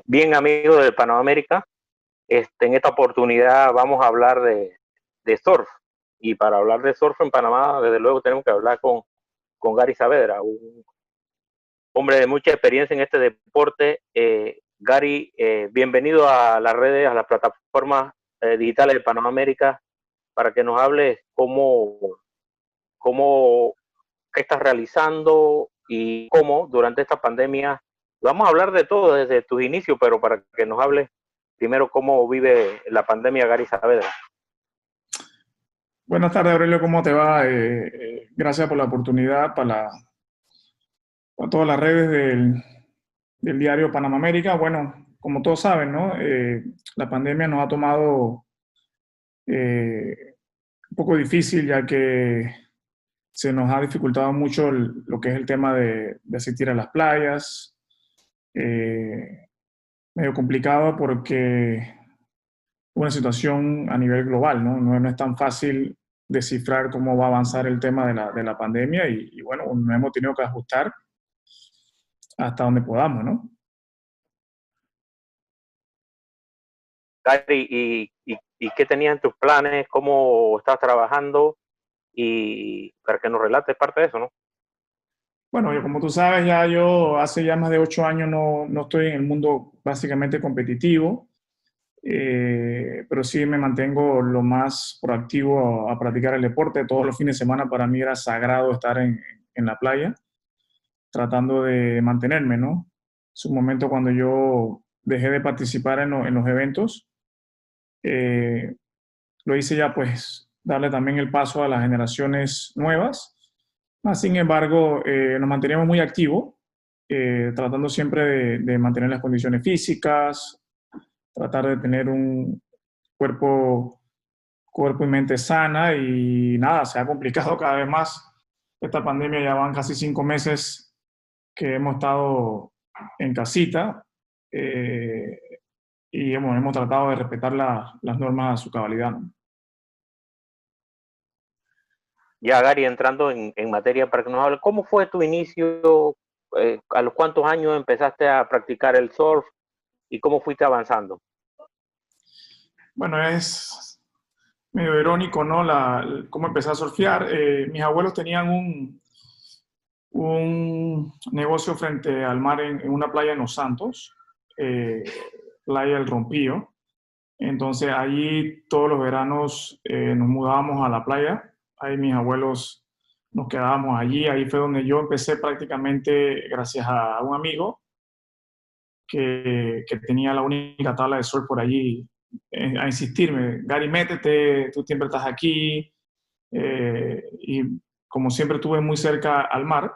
bien amigo de Panamérica. En esta oportunidad vamos a hablar de surf. Y para hablar de surf en Panamá, desde luego tenemos que hablar con Gary Saavedra, un hombre de mucha experiencia en este deporte. Gary, bienvenido a las redes, a las plataformas digitales de Panamérica, para que nos hables cómo qué estás realizando y cómo durante esta pandemia. Vamos a hablar de todo desde tus inicios, pero para que nos hables primero cómo vive la pandemia Gary Saavedra. Buenas tardes, Aurelio, ¿cómo te va? Gracias por la oportunidad para todas las redes del diario Panamá América. Bueno, como todos saben, ¿no? La pandemia nos ha tomado un poco difícil, ya que se nos ha dificultado mucho lo que es el tema de asistir a las playas. Medio complicado porque una situación a nivel global, ¿no? No es tan fácil descifrar cómo va a avanzar el tema de la pandemia y bueno, nos hemos tenido que ajustar hasta donde podamos, ¿no? Gary, ¿y qué tenías en tus planes? ¿Cómo estás trabajando? Y para que nos relates parte de eso, ¿no? Bueno, como tú sabes, yo hace ya más de 8 años no estoy en el mundo básicamente competitivo, pero sí me mantengo lo más proactivo a practicar el deporte. Todos los fines de semana para mí era sagrado estar en la playa, tratando de mantenerme, ¿no? Es un momento cuando yo dejé de participar en los eventos, eh, lo hice ya pues darle también el paso a las generaciones nuevas. Sin embargo, nos manteníamos muy activos, tratando siempre de mantener las condiciones físicas, tratar de tener un cuerpo, cuerpo y mente sana y nada, se ha complicado cada vez más. Esta pandemia ya van casi 5 meses que hemos estado en casita, eh, y hemos tratado de respetar las normas a su cabalidad, ¿no? Ya, Gary, entrando en materia, para que nos hable, ¿cómo fue tu inicio? ¿A los cuántos años empezaste a practicar el surf y cómo fuiste avanzando? Bueno, es medio irónico, ¿no? Cómo empecé a surfear. Mis abuelos tenían un negocio frente al mar en una playa en Los Santos, eh, playa El Rompío. Entonces allí todos los veranos nos mudábamos a la playa. Ahí mis abuelos nos quedábamos allí. Ahí fue donde yo empecé prácticamente gracias a un amigo que tenía la única tabla de surf por allí, a insistirme: Gary, métete, tú siempre estás aquí. Y como siempre estuve muy cerca al mar,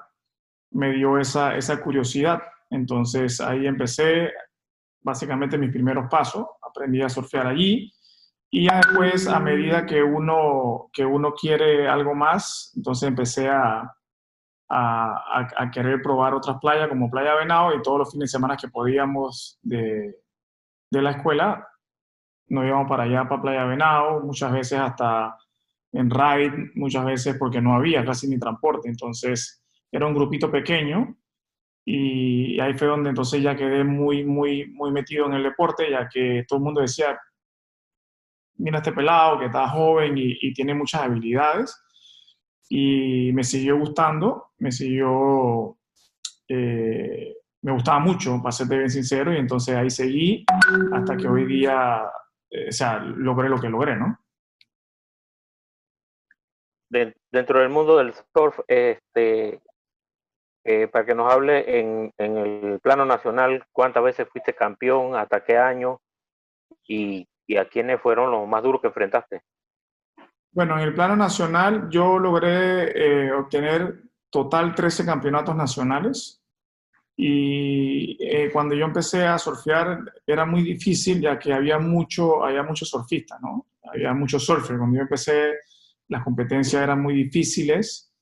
me dio esa curiosidad. Entonces ahí empecé básicamente mis primeros pasos, aprendí a surfear allí y ya después, a medida que uno quiere algo más, entonces empecé a querer probar otras playas como Playa Venado, y todos los fines de semana que podíamos de la escuela nos íbamos para allá, para Playa Venado, muchas veces hasta en ride, muchas veces porque no había casi ni transporte. Entonces era un grupito pequeño y ahí fue donde entonces ya quedé muy metido en el deporte, ya que todo el mundo decía: mira este pelado que está joven y tiene muchas habilidades. Y me siguió gustando, me gustaba mucho, para serte bien sincero, y entonces ahí seguí hasta que hoy día, o sea, logré lo que logré, ¿no? Dentro del mundo del surf, para que nos hable en el plano nacional, ¿cuántas veces fuiste campeón? ¿Hasta qué año? ¿Y a quiénes fueron los más duros que enfrentaste? Bueno, en el plano nacional yo logré obtener total 13 campeonatos nacionales. Y cuando yo empecé a surfear era muy difícil, ya que había muchos surfistas, ¿no? Había muchos surfers. Cuando yo empecé, las competencias eran muy difíciles.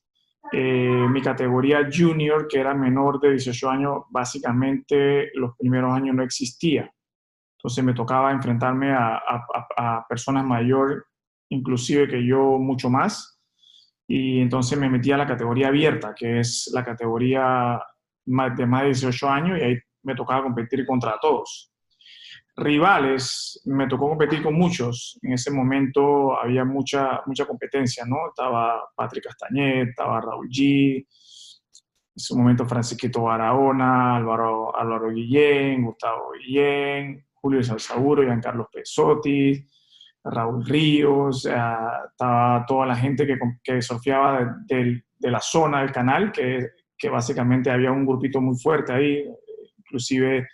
Mi categoría junior, que era menor de 18 años, básicamente los primeros años no existía. Entonces me tocaba enfrentarme a personas mayor, inclusive que yo, mucho más. Y entonces me metí a la categoría abierta, que es la categoría de más de 18 años, y ahí me tocaba competir contra todos. rivales, me tocó competir con muchos. En ese momento había mucha competencia, ¿no? Estaba Patrick Castañet, estaba Raúl G, en su momento Francisquito Barahona, Álvaro Guillén, Gustavo Guillén, Julio Salzaburo, Giancarlo Pesotti, Raúl Ríos, estaba toda la gente que surfeaba de la zona del canal, que básicamente había un grupito muy fuerte ahí, inclusive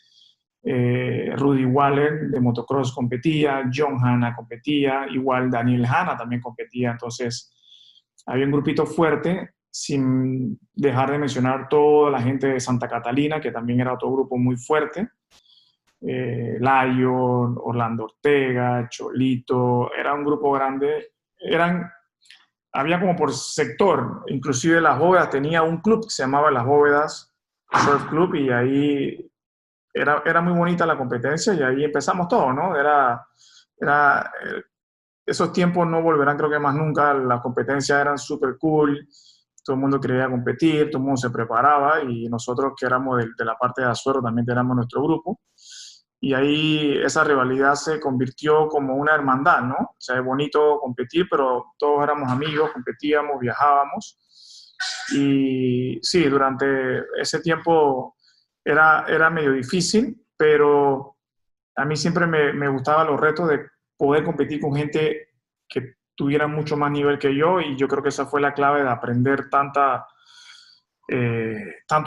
Rudy Waller de motocross competía, John Hanna competía, igual Daniel Hanna también competía, entonces había un grupito fuerte, sin dejar de mencionar toda la gente de Santa Catalina, que también era otro grupo muy fuerte, Lion, Orlando Ortega, Cholito, era un grupo grande, había como por sector, inclusive Las Bóvedas tenía un club que se llamaba Las Bóvedas Surf Club, y ahí era muy bonita la competencia, y ahí empezamos todo, ¿no? Esos tiempos no volverán, creo que más nunca. Las competencias eran súper cool, todo el mundo quería competir, todo el mundo se preparaba, y nosotros que éramos de la parte de Azuero también teníamos nuestro grupo, y ahí esa rivalidad se convirtió como una hermandad, ¿no? O sea, es bonito competir, pero todos éramos amigos, competíamos, viajábamos, y sí, durante ese tiempo era medio difícil, pero a mí siempre me gustaban los retos de poder competir con gente que tuviera mucho más nivel que yo, y yo creo que esa fue la clave de aprender tanto a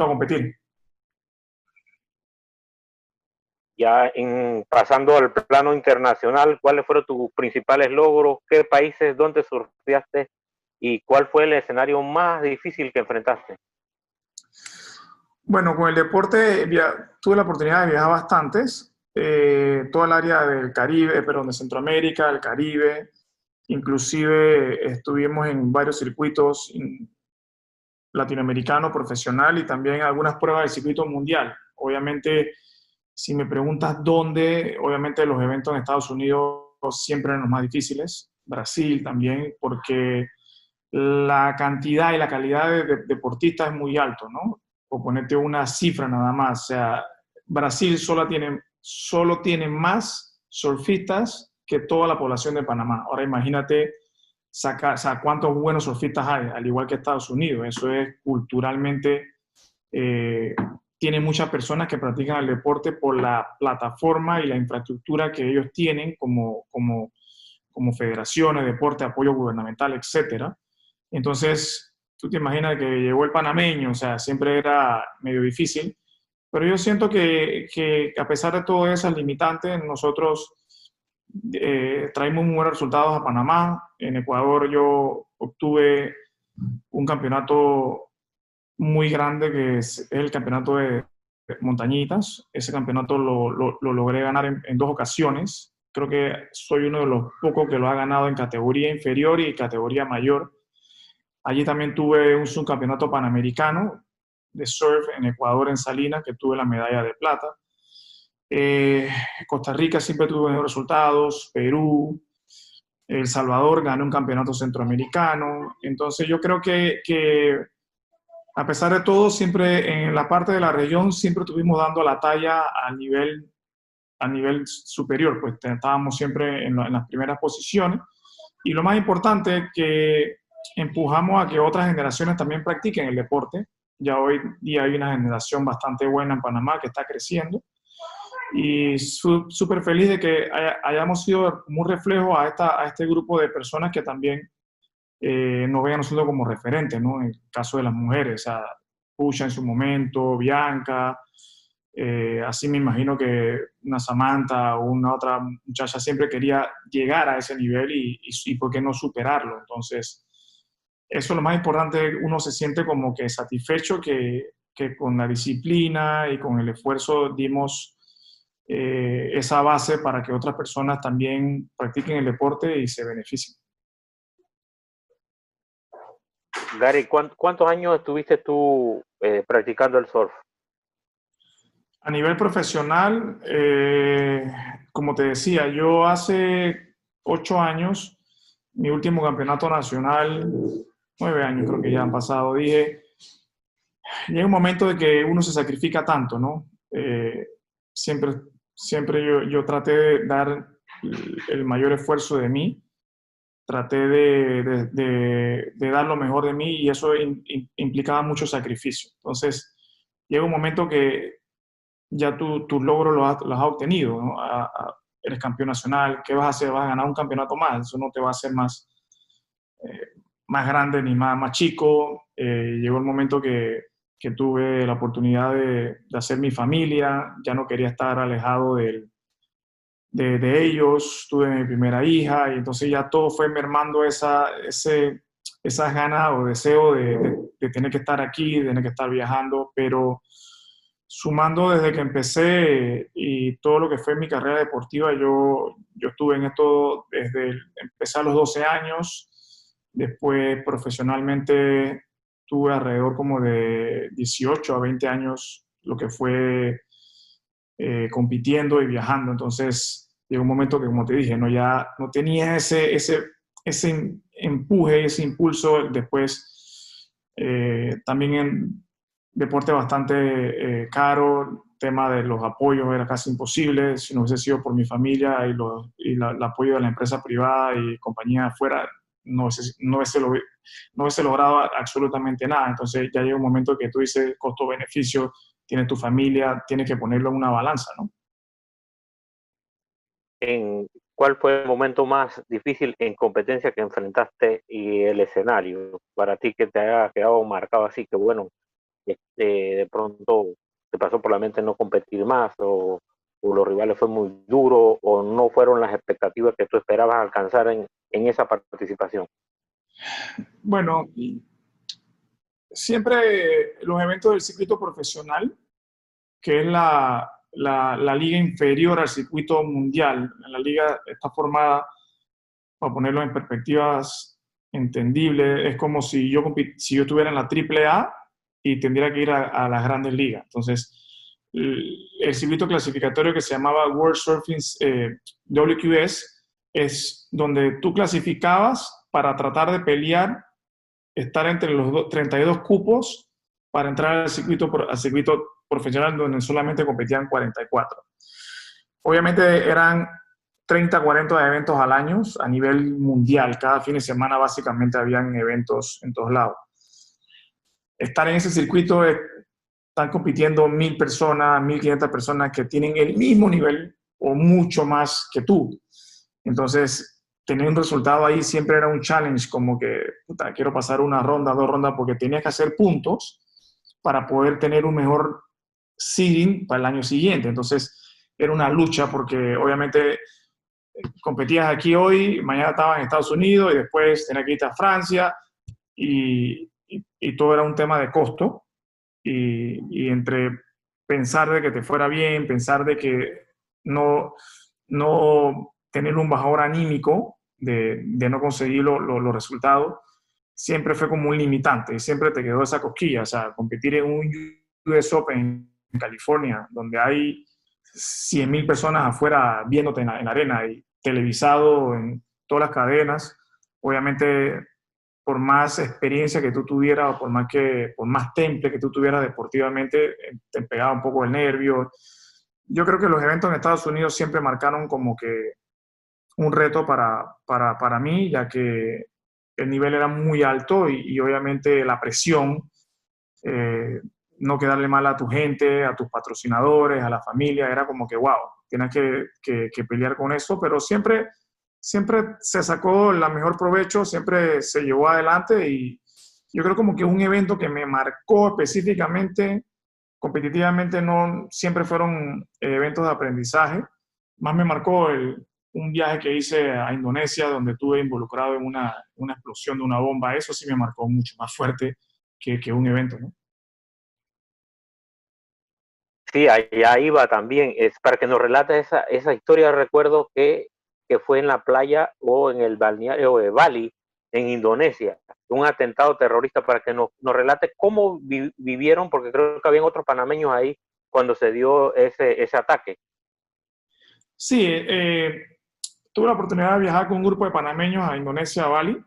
competir. Ya pasando al plano internacional, ¿cuáles fueron tus principales logros? ¿Qué países, dónde surfeaste? ¿Y cuál fue el escenario más difícil que enfrentaste? Bueno, con el deporte tuve la oportunidad de viajar bastantes, toda el área del Caribe, perdón, de Centroamérica, el Caribe, inclusive estuvimos en varios circuitos latinoamericanos profesional, y también algunas pruebas del circuito mundial. Obviamente, si me preguntas dónde, obviamente los eventos en Estados Unidos siempre eran los más difíciles, Brasil también, porque la cantidad y la calidad de deportistas es muy alto, ¿no? Por ponerte una cifra nada más, o sea, Brasil solo tiene más surfistas que toda la población de Panamá. Ahora imagínate cuántos buenos surfistas hay, al igual que Estados Unidos. Eso es culturalmente, tiene muchas personas que practican el deporte por la plataforma y la infraestructura que ellos tienen como federaciones, deporte, apoyo gubernamental, etcétera. Entonces, tú te imaginas que llegó el panameño, o sea, siempre era medio difícil, pero yo siento que a pesar de todas esas limitantes, nosotros traímos muy buenos resultados a Panamá. En Ecuador yo obtuve un campeonato muy grande, que es el campeonato de montañitas. Ese campeonato lo logré ganar en 2 ocasiones. Creo que soy uno de los pocos que lo ha ganado en categoría inferior y categoría mayor. Allí también tuve un subcampeonato panamericano de surf en Ecuador, en Salinas, que tuve la medalla de plata. Costa Rica siempre tuvo buenos resultados, Perú, El Salvador ganó un campeonato centroamericano. Entonces yo creo que a pesar de todo, siempre en la parte de la región siempre estuvimos dando la talla a nivel superior, pues estábamos siempre en las primeras posiciones. Y lo más importante es que empujamos a que otras generaciones también practiquen el deporte. Ya hoy día hay una generación bastante buena en Panamá que está creciendo, y súper feliz de que hayamos sido un reflejo a este grupo de personas que también nos ven a nosotros como referentes, ¿no? En el caso de las mujeres, o sea, Pucha en su momento, Bianca, así me imagino que una Samantha o una otra muchacha siempre quería llegar a ese nivel, y por qué no superarlo. Entonces, eso es lo más importante. Uno se siente como que satisfecho que con la disciplina y con el esfuerzo dimos esa base para que otras personas también practiquen el deporte y se beneficien. Gary, ¿cuántos años estuviste tú practicando el surf? A nivel profesional, como te decía, yo hace 8 años, mi último campeonato nacional, 9 años creo que ya han pasado, dije, llega un momento de que uno se sacrifica tanto, ¿no? Siempre siempre yo traté de dar el mayor esfuerzo de mí, traté de dar lo mejor de mí y eso implicaba mucho sacrificio. Entonces, llega un momento que ya tus logros los has obtenido, ¿no? Eres campeón nacional, ¿qué vas a hacer? ¿Vas a ganar un campeonato más? Eso no te va a hacer más grande ni más chico. Llegó el momento que tuve la oportunidad de hacer mi familia, ya no quería estar alejado de ellos, tuve mi primera hija y entonces ya todo fue mermando esas ganas o deseo de tener que estar aquí, de tener que estar viajando, pero sumando desde que empecé y todo lo que fue mi carrera deportiva, yo estuve en esto empecé a los 12 años, después profesionalmente tuve alrededor como de 18 a 20 años, lo que fue compitiendo y viajando. Entonces llegó un momento que, como te dije, no, ya no tenía ese empuje, ese impulso. Después también en deporte bastante caro, tema de los apoyos era casi imposible. Si no hubiese sido por mi familia el apoyo de la empresa privada y compañía afuera, no hubiese logrado absolutamente nada. Entonces ya llega un momento que tú dices costo-beneficio, tienes tu familia, tienes que ponerlo en una balanza, ¿no? En, ¿Cuál fue el momento más difícil en competencia que enfrentaste y el escenario para ti que te haya quedado marcado así que bueno, de pronto te pasó por la mente no competir más o los rivales fue muy duro o no fueron las expectativas que tú esperabas alcanzar en esa participación? Bueno, siempre los eventos del circuito profesional, que es la liga inferior al circuito mundial. La liga está formada, para ponerlo en perspectivas entendibles, es como si yo estuviera en la AAA y tendría que ir a las grandes ligas. Entonces, el circuito clasificatorio que se llamaba World Surfing WQS es donde tú clasificabas para tratar de pelear, estar entre los 32 cupos para entrar al circuito profesional donde solamente competían 44. Obviamente eran 30, 40 eventos al año a nivel mundial. Cada fin de semana básicamente habían eventos en todos lados. Estar en ese circuito, están compitiendo 1,000 personas, 1,500 personas que tienen el mismo nivel o mucho más que tú. Entonces, tener un resultado ahí siempre era un challenge, como que puta, quiero pasar una ronda, 2 rondas, porque tenías que hacer puntos para poder tener un mejor seeding para el año siguiente. Entonces, era una lucha porque obviamente competías aquí hoy, mañana estabas en Estados Unidos y después tenías que irte a Francia y todo era un tema de costo y entre pensar de que te fuera bien, pensar de que no tener un bajador anímico de no conseguir los resultados, siempre fue como un limitante y siempre te quedó esa cosquilla. O sea, competir en un US Open en California, donde hay 100,000 personas afuera viéndote en la arena y televisado en todas las cadenas, obviamente por más experiencia que tú tuvieras o por más temple que tú tuvieras deportivamente, te pegaba un poco el nervio. Yo creo que los eventos en Estados Unidos siempre marcaron como que un reto para mí, ya que el nivel era muy alto y obviamente la presión, eh, no quedarle mal a tu gente, a tus patrocinadores, a la familia, era como que, wow, tienes que pelear con eso, pero siempre se sacó el mejor provecho, siempre se llevó adelante y yo creo como que un evento que me marcó específicamente, competitivamente, no siempre fueron eventos de aprendizaje, más me marcó un viaje que hice a Indonesia donde estuve involucrado en una explosión de una bomba, eso sí me marcó mucho más fuerte que un evento, ¿no? Sí, allá iba también, es para que nos relate esa historia. Recuerdo que fue en la playa o en el balneario de Bali, en Indonesia, un atentado terrorista, para que nos relate cómo vivieron, porque creo que habían otros panameños ahí cuando se dio ese ataque. Sí, tuve la oportunidad de viajar con un grupo de panameños a Indonesia, a Bali.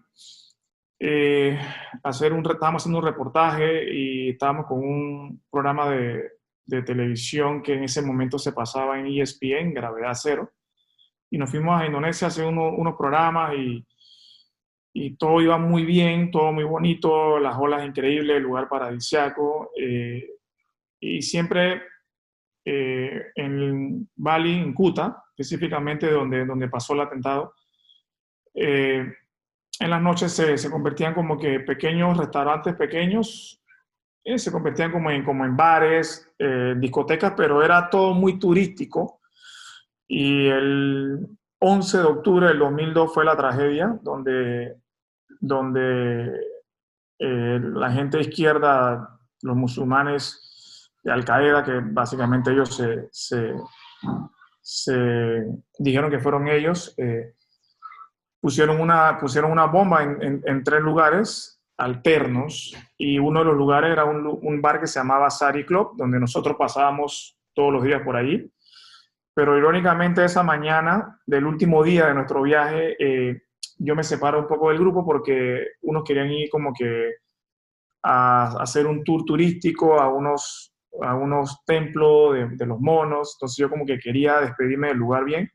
Estábamos haciendo un reportaje y estábamos con un programa de televisión que en ese momento se pasaba en ESPN, Gravedad Cero, y nos fuimos a Indonesia a hacer unos programas y todo iba muy bien, todo muy bonito, las olas increíbles, el lugar paradisíaco, y siempre en Bali, en Kuta, específicamente donde pasó el atentado, eh, en las noches se convertían como que pequeños restaurantes pequeños, se convertían como en bares, discotecas, pero era todo muy turístico. Y el 11 de octubre del 2002 fue la tragedia, donde la gente izquierda, los musulmanes de Al-Qaeda, que básicamente ellos se dijeron que fueron ellos, pusieron una bomba en tres lugares alternos, y uno de los lugares era un bar que se llamaba Sari Club, donde nosotros pasábamos todos los días por allí. Pero irónicamente esa mañana del último día de nuestro viaje, yo me separo un poco del grupo porque unos querían ir como que a hacer un tour turístico a unos templos de los monos. Entonces yo como que quería despedirme del lugar bien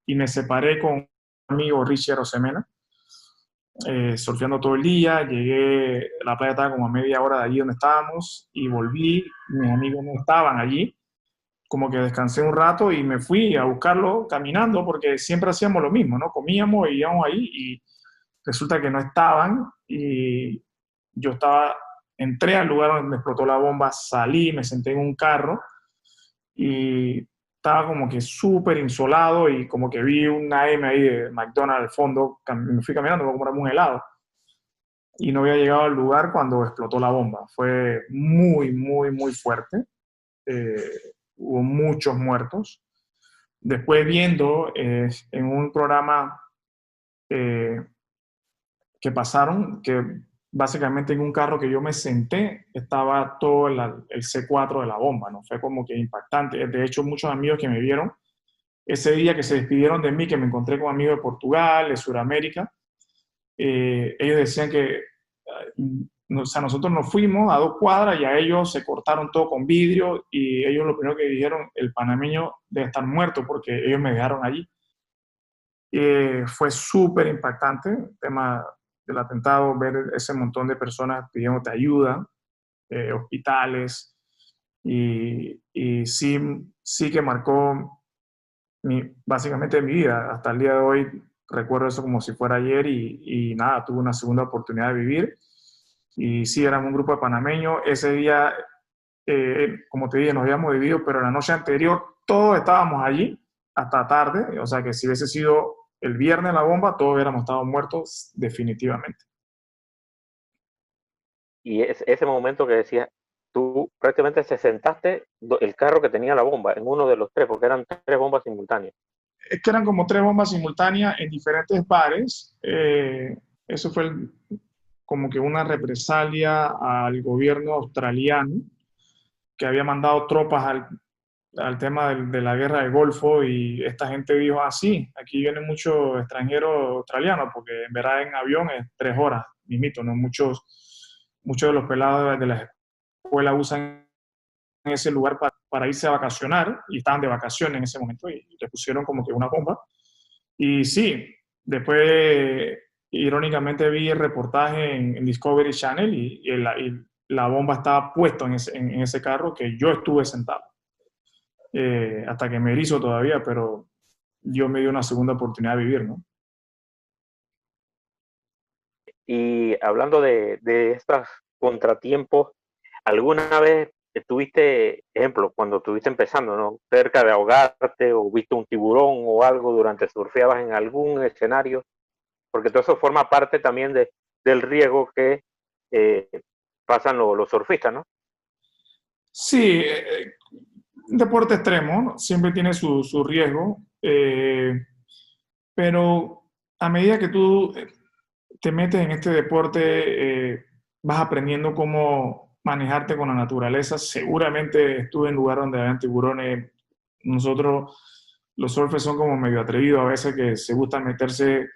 y me separé con un amigo, Richard Rosemena, surfeando todo el día. Llegué, la playa estaba como a media hora de allí donde estábamos y volví, mis amigos no estaban allí, como que descansé un rato y me fui a buscarlo caminando porque siempre hacíamos lo mismo, ¿no? Comíamos y íbamos ahí y resulta que no estaban y yo entré al lugar donde explotó la bomba, salí, me senté en un carro y estaba como que súper insolado y como que vi una M ahí de McDonald's al fondo, me fui caminando para comprarme un helado y no había llegado al lugar cuando explotó la bomba. Fue muy, muy, muy fuerte. Eh, Hubo muchos muertos. Después viendo en un programa eh, que pasaron, que básicamente en un carro que yo me senté estaba todo el C4 de la bomba, ¿no? Fue como que impactante. De hecho, muchos amigos que me vieron ese día, que se despidieron de mí, que me encontré con amigos de Portugal, de Sudamérica, ellos decían que, o sea, nosotros nos fuimos a 2 cuadras y a ellos se cortaron todo con vidrio y ellos lo primero que dijeron, el panameño debe estar muerto porque ellos me dejaron allí. Fue súper impactante el tema del atentado, ver ese montón de personas pidiéndote ayuda, hospitales, y sí, sí que marcó básicamente mi vida. Hasta el día de hoy recuerdo eso como si fuera ayer y nada, tuve una segunda oportunidad de vivir. Y sí, éramos un grupo de panameños. Ese día, como te dije, nos habíamos dividido, pero la noche anterior todos estábamos allí hasta tarde. O sea que si hubiese sido el viernes la bomba, todos hubiéramos estado muertos definitivamente. Y ese momento que decías, tú prácticamente se sentaste el carro que tenía la bomba en uno de los tres, porque eran tres bombas simultáneas. Es que eran como tres bombas simultáneas en diferentes bares. Eso fue como que una represalia al gobierno australiano, que había mandado tropas al tema de la guerra del Golfo, y esta gente dijo, ah, sí, aquí vienen muchos extranjeros australianos, porque en verdad en avión es 3 horas, mismito, ¿no? Muchos de los pelados de la escuela usan ese lugar para irse a vacacionar, y estaban de vacaciones en ese momento, y le pusieron como que una bomba. Y sí, después, irónicamente, vi el reportaje en Discovery Channel y la bomba estaba puesta en ese carro que yo estuve sentado. Hasta que me erizo todavía, pero yo me dio una segunda oportunidad de vivir, ¿no? Y hablando de estos contratiempos, ¿alguna vez tuviste, ejemplo, cuando estuviste empezando, ¿no? Cerca de ahogarte o viste un tiburón o algo durante surfeabas en algún escenario? Porque todo eso forma parte también del riesgo que eh, pasan los surfistas, ¿no? Sí, deporte extremo, ¿no? Siempre tiene su riesgo, pero a medida que tú te metes en este deporte, vas aprendiendo cómo manejarte con la naturaleza. Seguramente estuve en lugares donde habían tiburones. Nosotros, los surfers, son como medio atrevidos a veces, que se gusta meterse,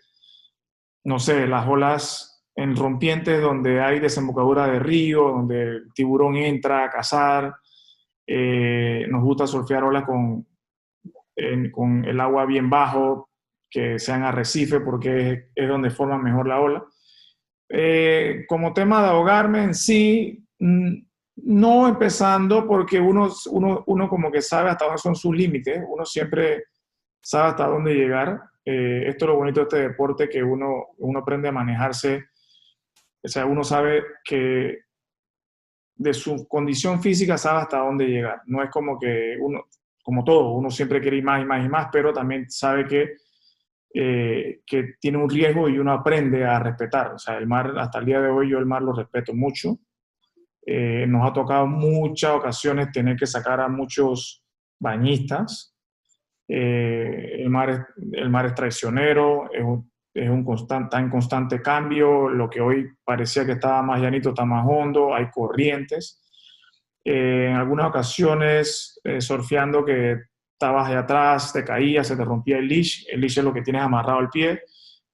no sé, las olas en rompientes donde hay desembocadura de río, donde el tiburón entra a cazar. Nos gusta surfear olas con el agua bien bajo, que sean arrecife porque es donde forma mejor la ola. Como tema de ahogarme en sí, no empezando porque uno como que sabe hasta dónde son sus límites, uno siempre sabe hasta dónde llegar. Esto es lo bonito de este deporte, que uno aprende a manejarse, o sea, uno sabe que de su condición física sabe hasta dónde llegar. No es como que uno, como todo, uno siempre quiere ir más y más y más, pero también sabe que tiene un riesgo y uno aprende a respetar. O sea, el mar, hasta el día de hoy yo el mar lo respeto mucho. Nos ha tocado muchas ocasiones tener que sacar a muchos bañistas. El mar es traicionero, está en constante cambio. Lo que hoy parecía que estaba más llanito está más hondo, hay corrientes. En algunas ocasiones, surfeando, que estabas allá atrás, te caías, se te rompía el leash es lo que tienes amarrado al pie,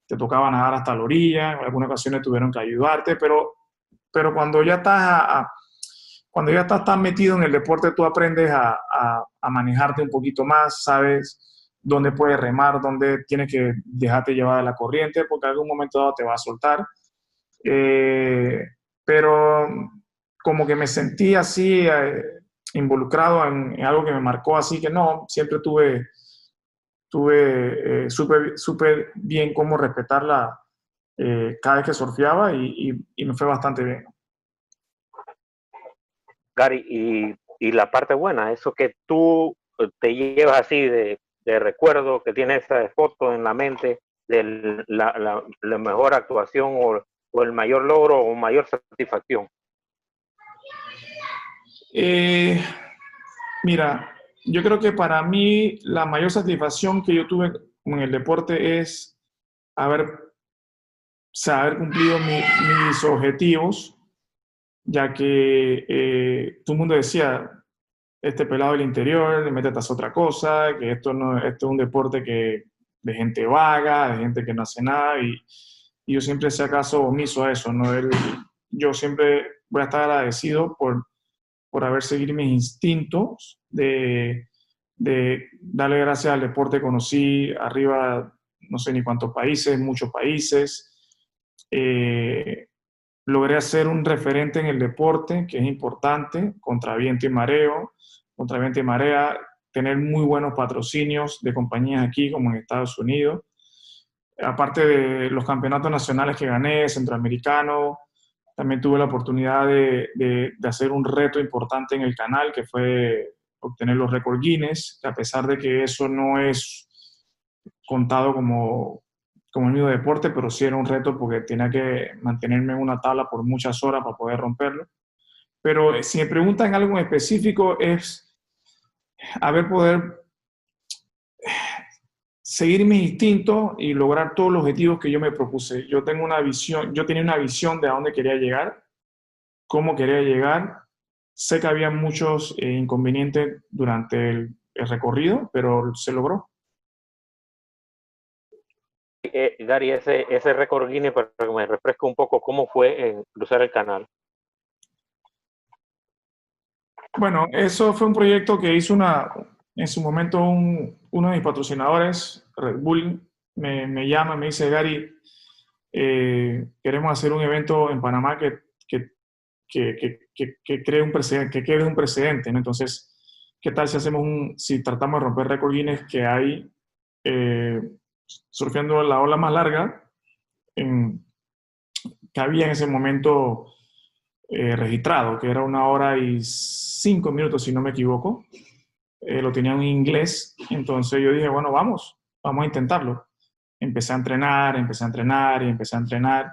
te tocaba nadar hasta la orilla, en algunas ocasiones tuvieron que ayudarte, pero cuando ya estás tan metido en el deporte, tú aprendes a manejarte un poquito más, sabes dónde puedes remar, dónde tienes que dejarte llevar de la corriente, porque en algún momento dado te va a soltar. Eh, pero como que me sentí así, involucrado en algo que me marcó, así que no, siempre supe bien cómo respetarla cada vez que surfeaba y me fue bastante bien. Gary, y la parte buena, eso que tú te llevas así de recuerdo, que tienes esa foto en la mente de la mejor actuación o el mayor logro o mayor satisfacción. Eh, Mira, yo creo que para mí la mayor satisfacción que yo tuve en el deporte es haber cumplido mis objetivos, ya que todo el mundo decía, este pelado del interior, métete a hacer otra cosa, que esto es un deporte de gente vaga, de gente que no hace nada, y yo siempre hacía caso omiso a eso, ¿no? Yo siempre voy a estar agradecido por haber seguido mis instintos de darle gracias al deporte. Conocí arriba, no sé ni cuántos países, muchos países. Eh, Logré ser un referente en el deporte, que es importante, contra viento y mareo, contra viento y marea, tener muy buenos patrocinios de compañías aquí como en Estados Unidos. Aparte de los campeonatos nacionales que gané, centroamericano, también tuve la oportunidad de hacer un reto importante en el canal, que fue obtener los récords Guinness, que a pesar de que eso no es contado como el mismo deporte, pero sí era un reto porque tenía que mantenerme en una tabla por muchas horas para poder romperlo. Pero si me preguntan algo en específico, es poder seguir mis instintos y lograr todos los objetivos que yo me propuse. Yo tenía una visión de a dónde quería llegar, cómo quería llegar. Sé que había muchos inconvenientes durante el recorrido, pero se logró. Gary, ese récord Guinness, para que me refresque un poco, ¿cómo fue en cruzar el canal? Bueno, eso fue un proyecto que hizo en su momento uno de mis patrocinadores, Red Bull, me llama, me dice, Gary, queremos hacer un evento en Panamá que cree un precedente, que quede un precedente, ¿no? Entonces, ¿qué tal si tratamos de romper récord Guinness que hay eh, surfeando la ola más larga que había en ese momento registrado, que era 1 hora y 5 minutos, si no me equivoco. Lo tenía en inglés, entonces yo dije, bueno, vamos a intentarlo. Empecé a entrenar y empecé a entrenar.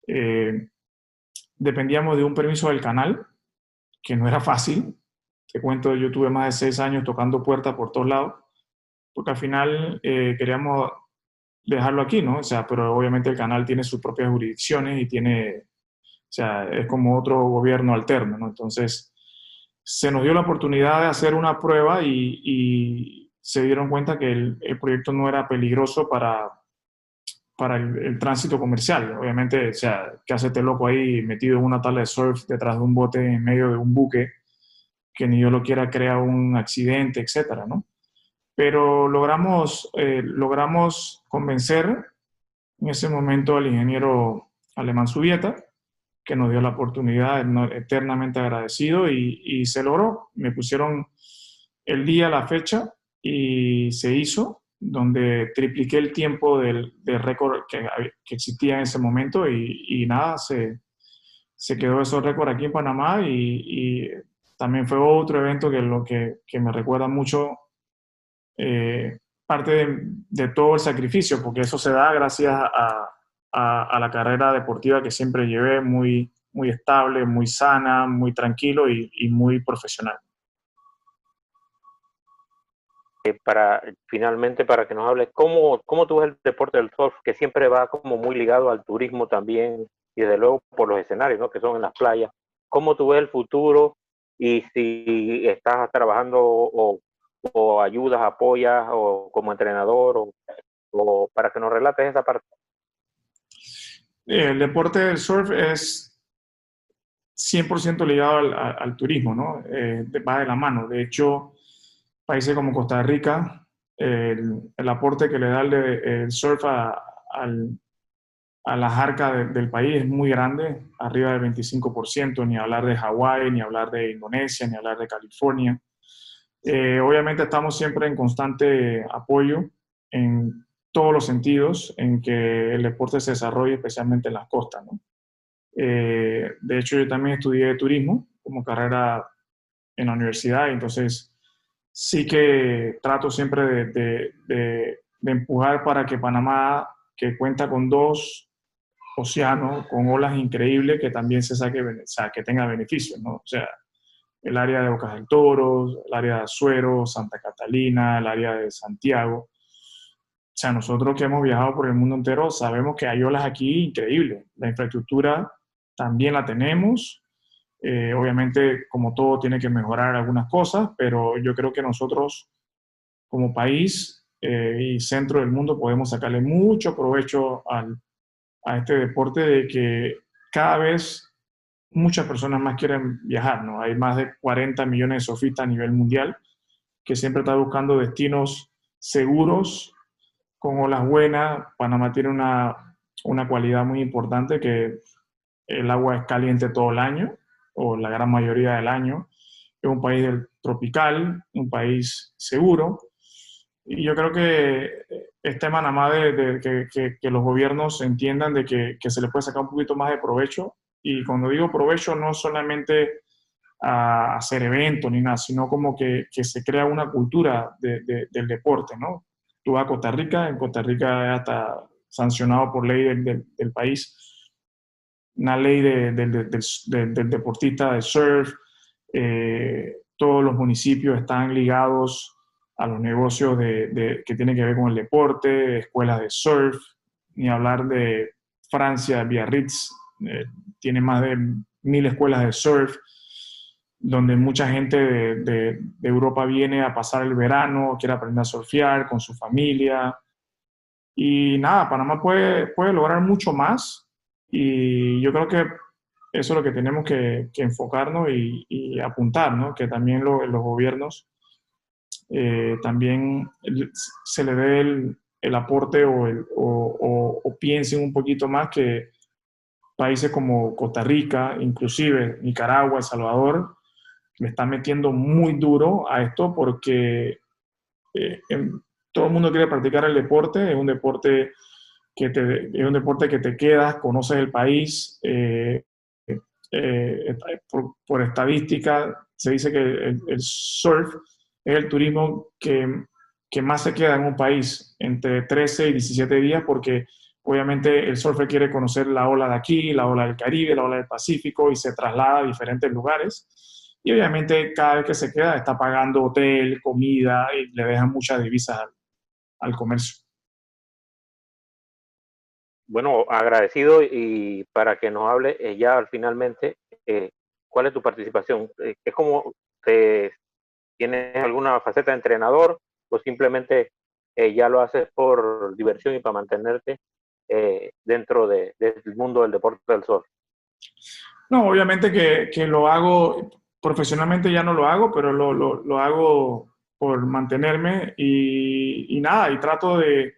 Eh, Dependíamos de un permiso del canal, que no era fácil. Te cuento, yo tuve más de 6 años tocando puertas por todos lados, porque al final queríamos dejarlo aquí, ¿no? O sea, pero obviamente el canal tiene sus propias jurisdicciones y o sea, es como otro gobierno alterno, ¿no? Entonces, se nos dio la oportunidad de hacer una prueba y se dieron cuenta que el proyecto no era peligroso para el tránsito comercial. Obviamente, o sea, ¿qué hace este loco ahí metido en una tabla de surf detrás de un bote en medio de un buque? que ni yo lo quiera crea un accidente, etcétera, ¿no? Pero logramos convencer en ese momento al ingeniero Alemán Subieta, que nos dio la oportunidad, eternamente agradecido, y se logró. Me pusieron el día, la fecha, y se hizo, donde tripliqué el tiempo del récord que existía en ese momento, y nada, se quedó ese récord aquí en Panamá, y también fue otro evento que me recuerda mucho, parte de todo el sacrificio, porque eso se da gracias a la carrera deportiva que siempre llevé, muy, muy estable, muy sana, muy tranquilo y muy profesional. Finalmente, para que nos hables, ¿cómo tú ves el deporte del surf, que siempre va como muy ligado al turismo también, y desde luego por los escenarios, ¿no?, que son en las playas? ¿Cómo tú ves el futuro y si estás trabajando o ayudas, apoyas o como entrenador o para que nos relates esa parte? El deporte del surf es 100% ligado al turismo, ¿no? Va de la mano. De hecho, países como Costa Rica, el aporte que le da el surf a las arcas del país es muy grande, arriba del 25%, ni hablar de Hawái, ni hablar de Indonesia, ni hablar de California. Obviamente estamos siempre en constante apoyo en todos los sentidos en que el deporte se desarrolle, especialmente en las costas, ¿no? De hecho, yo también estudié turismo como carrera en la universidad, entonces sí que trato siempre de empujar para que Panamá, que cuenta con dos océanos, con olas increíbles, que también o sea, que tenga beneficios, ¿no? O sea, el área de Bocas del Toro, el área de Azuero, Santa Catalina, el área de Santiago. O sea, nosotros que hemos viajado por el mundo entero sabemos que hay olas aquí increíbles. La infraestructura también la tenemos. Obviamente, como todo, tiene que mejorar algunas cosas, pero yo creo que nosotros, como país y centro del mundo, podemos sacarle mucho provecho a este deporte, de que cada vez muchas personas más quieren viajar, ¿no? Hay más de 40 millones de surfistas a nivel mundial que siempre están buscando destinos seguros, con olas buenas. Panamá tiene una cualidad muy importante, que el agua es caliente todo el año, o la gran mayoría del año. Es un país tropical, un país seguro. Y yo creo que este Panamá que los gobiernos entiendan de que se le puede sacar un poquito más de provecho. Y cuando digo provecho, no solamente a hacer eventos ni nada, sino como que se crea una cultura del deporte, ¿no? Tú vas a Costa Rica, en Costa Rica hasta sancionado por ley del país, una ley del deportista de surf. Todos los municipios están ligados a los negocios que tienen que ver con el deporte, escuelas de surf, ni hablar de Francia, Biarritz, tiene más de 1000 escuelas de surf, donde mucha gente de Europa viene a pasar el verano, quiere aprender a surfear con su familia. Y nada, Panamá puede lograr mucho más, y yo creo que eso es lo que tenemos que enfocarnos y apuntar, ¿no? Que también los gobiernos también se le dé el aporte, o piensen un poquito más, que países como Costa Rica, inclusive Nicaragua, El Salvador, le están metiendo muy duro a esto, porque todo el mundo quiere practicar el deporte. Es un deporte que te quedas, conoces el país. Por estadística, se dice que el surf es el turismo que más se queda en un país, entre 13 y 17 días, porque obviamente el surfer quiere conocer la ola de aquí, la ola del Caribe, la ola del Pacífico, y se traslada a diferentes lugares. Y obviamente cada vez que se queda está pagando hotel, comida, y le dejan muchas divisas al comercio. Bueno, agradecido, y para que nos hable ya finalmente, ¿cuál es tu participación? ¿Es como tienes alguna faceta de entrenador o simplemente ya lo haces por diversión y para mantenerte dentro del mundo del deporte del surf? No, obviamente que lo hago. profesionalmente ya no lo hago, pero lo hago por mantenerme y nada, y trato de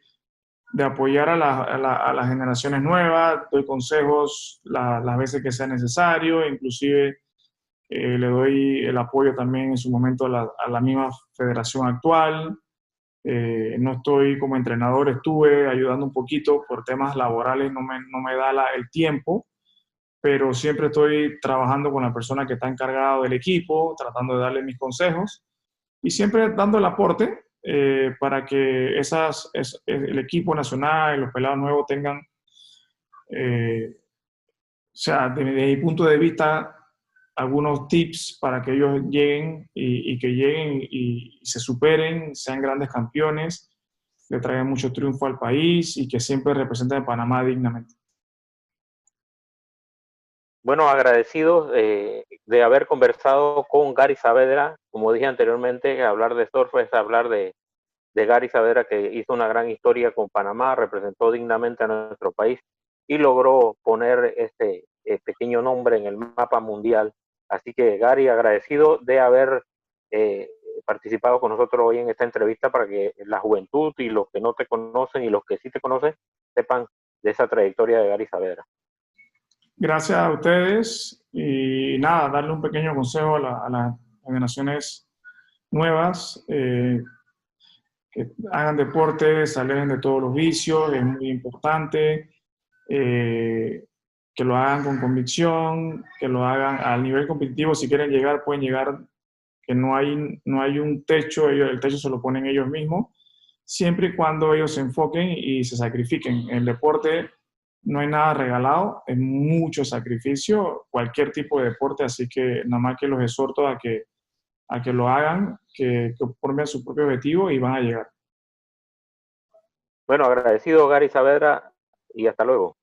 apoyar a las generaciones nuevas, doy consejos las veces que sea necesario, inclusive le doy el apoyo también en su momento a la misma federación actual. No estoy como entrenador, estuve ayudando un poquito por temas laborales, no me da el tiempo, pero siempre estoy trabajando con la persona que está encargada del equipo, tratando de darle mis consejos y siempre dando el aporte para que el equipo nacional, los pelados nuevos tengan, o sea, desde mi punto de vista, algunos tips para que ellos lleguen y que lleguen y se superen, sean grandes campeones, le traigan mucho triunfo al país y que siempre representen a Panamá dignamente. Bueno, agradecidos de haber conversado con Gary Saavedra. Como dije anteriormente, hablar de surf es hablar de Gary Saavedra, que hizo una gran historia con Panamá, representó dignamente a nuestro país y logró poner este pequeño nombre en el mapa mundial. Así que Gary, agradecido de haber eh, participado con nosotros hoy en esta entrevista para que la juventud y los que no te conocen y los que sí te conocen sepan de esa trayectoria de Gary Saavedra. Gracias a ustedes y nada, darle un pequeño consejo a las generaciones nuevas, que hagan deporte, se alejen de todos los vicios, es muy importante, que lo hagan con convicción, que lo hagan al nivel competitivo, si quieren llegar, pueden llegar, que no hay un techo, el techo se lo ponen ellos mismos, siempre y cuando ellos se enfoquen y se sacrifiquen. En el deporte no hay nada regalado, es mucho sacrificio, cualquier tipo de deporte, así que nada más que los exhorto a que lo hagan, que formen su propio objetivo y van a llegar. Bueno, agradecido Gary Saavedra y hasta luego.